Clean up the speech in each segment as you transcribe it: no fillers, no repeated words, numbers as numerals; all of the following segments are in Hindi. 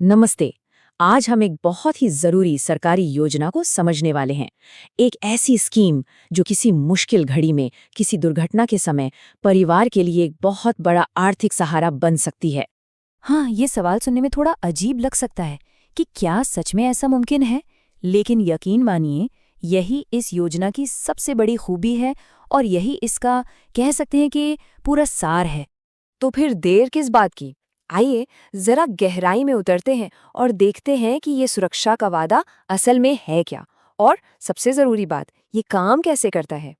नमस्ते। आज हम एक बहुत ही जरूरी सरकारी योजना को समझने वाले हैं। एक ऐसी स्कीम जो किसी मुश्किल घड़ी में, किसी दुर्घटना के समय परिवार के लिए एक बहुत बड़ा आर्थिक सहारा बन सकती है। हाँ, ये सवाल सुनने में थोड़ा अजीब लग सकता है कि क्या सच में ऐसा मुमकिन है। लेकिन यकीन मानिए, यही इस योजना की सबसे बड़ी खूबी है और यही इसका कह सकते हैं कि पूरा सार है। तो फिर देर किस बात की? आइए जरा गहराई में उतरते हैं और देखते हैं कि ये सुरक्षा का वादा असल में है क्या, और सबसे जरूरी बात, ये काम कैसे करता है।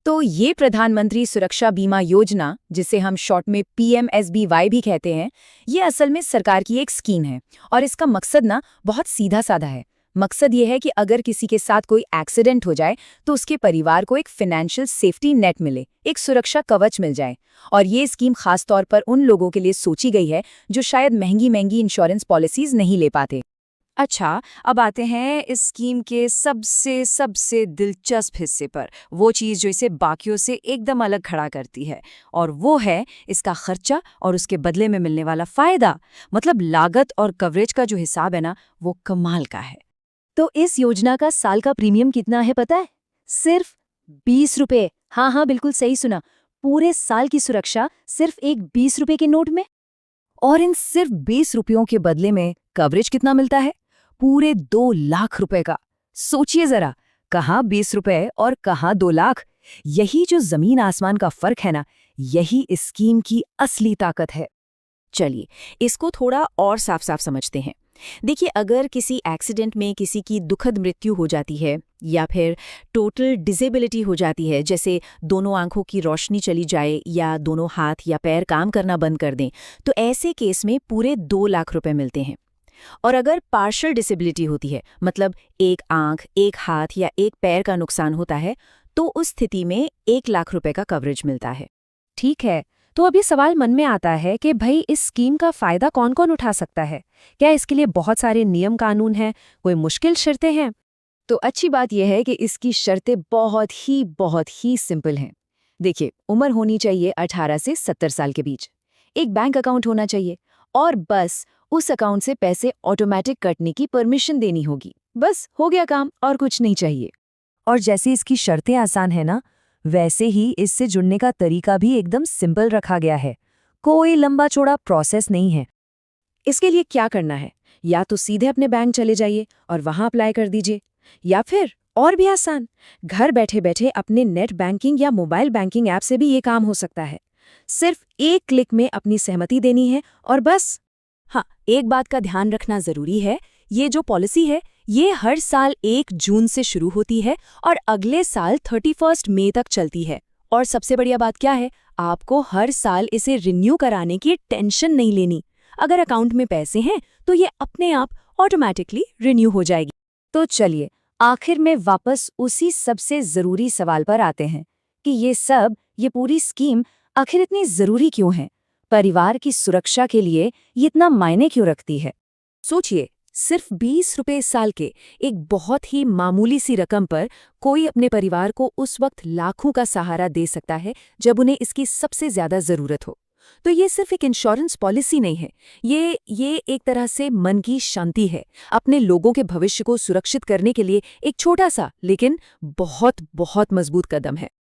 तो ये प्रधानमंत्री सुरक्षा बीमा योजना, जिसे हम शॉर्ट में PMSBY भी कहते हैं, ये असल में सरकार की एक स्कीम है। और इसका मकसद ना बहुत सीधा साधा है। मकसद ये है कि अगर किसी के साथ कोई एक्सीडेंट हो जाए तो उसके परिवार को एक फाइनेंशियल सेफ्टी नेट मिले, एक सुरक्षा कवच मिल जाए। और ये स्कीम खास तौर पर उन लोगों के लिए सोची गई है जो शायद महंगी महंगी इंश्योरेंस पॉलिसीज नहीं ले पाते। अच्छा, अब आते हैं इस स्कीम के सबसे सबसे दिलचस्प हिस्से पर, वो चीज़ जो इसे बाकियों से एकदम अलग खड़ा करती है, और वो है इसका खर्चा और उसके बदले में मिलने वाला फायदा। मतलब लागत और कवरेज का जो हिसाब है ना, वो कमाल का है। तो इस योजना का साल का प्रीमियम कितना है पता है? सिर्फ 20 रुपये। हाँ हाँ, बिल्कुल सही सुना। पूरे साल की सुरक्षा सिर्फ एक 20 रुपये के नोट में। और इन सिर्फ 20 रुपयों के बदले में कवरेज कितना मिलता है? पूरे 2 लाख रुपए का। सोचिए जरा, कहाँ 20 रुपए और कहाँ 2 लाख। यही जो जमीन आसमान का फर्क है ना, यही इस स्कीम की असली ताकत है। चलिए, इसको थोड़ा और साफ साफ समझते हैं। देखिए, अगर किसी एक्सीडेंट में किसी की दुखद मृत्यु हो जाती है या फिर टोटल डिसेबिलिटी हो जाती है, जैसे दोनों आंखों की रोशनी चली जाए या दोनों हाथ या पैर काम करना बंद कर दें, तो ऐसे केस में पूरे 2 लाख रुपए मिलते हैं। और अगर पार्शियल डिसेबिलिटी होती है, मतलब एक आंख, एक हाथ या एक पैर का नुकसान होता है, तो उस स्थिति में 1 लाख रुपए का कवरेज मिलता है। ठीक है, तो अभी सवाल मन में आता है कि भाई इस स्कीम का फायदा कौन कौन उठा सकता है? क्या इसके लिए बहुत सारे नियम कानून हैं, कोई मुश्किल शर्तें हैं? तो अच्छी बात यह है कि इसकी शर्तें बहुत ही सिंपल हैं। देखिए, उम्र होनी चाहिए 18 से 70 साल के बीच, एक बैंक अकाउंट होना चाहिए, और बस उस अकाउंट से पैसे ऑटोमेटिक कटने की परमिशन देनी होगी। बस हो गया काम, और कुछ नहीं चाहिए। और जैसे इसकी शर्तें आसान है ना, वैसे ही इससे जुड़ने का तरीका भी एकदम सिंपल रखा गया है। कोई लंबा चौड़ा प्रोसेस नहीं है। इसके लिए क्या करना है, या तो सीधे अपने बैंक चले जाइए और वहां अप्लाई कर दीजिए, या फिर और भी आसान, घर बैठे बैठे अपने नेट बैंकिंग या मोबाइल बैंकिंग ऐप से भी ये काम हो सकता है। सिर्फ एक क्लिक में अपनी सहमति देनी है और बस। हाँ, एक बात का ध्यान रखना जरूरी है। ये जो पॉलिसी है, ये हर साल 1 जून से शुरू होती है और अगले साल 31 मई तक चलती है। और सबसे बढ़िया बात क्या है, आपको हर साल इसे रिन्यू कराने की टेंशन नहीं लेनी। अगर अकाउंट में पैसे हैं तो ये अपने आप ऑटोमेटिकली रिन्यू हो जाएगी। तो चलिए, आखिर में वापस उसी सबसे जरूरी सवाल पर आते हैं कि ये पूरी स्कीम आखिर इतनी जरूरी क्यों है? परिवार की सुरक्षा के लिए ये इतना मायने क्यों रखती है? सोचिए, सिर्फ 20 रुपए साल के एक बहुत ही मामूली सी रकम पर कोई अपने परिवार को उस वक्त लाखों का सहारा दे सकता है जब उन्हें इसकी सबसे ज्यादा जरूरत हो। तो ये सिर्फ एक इंश्योरेंस पॉलिसी नहीं है, ये एक तरह से मन की शांति है। अपने लोगों के भविष्य को सुरक्षित करने के लिए एक छोटा सा लेकिन बहुत बहुत मजबूत कदम है।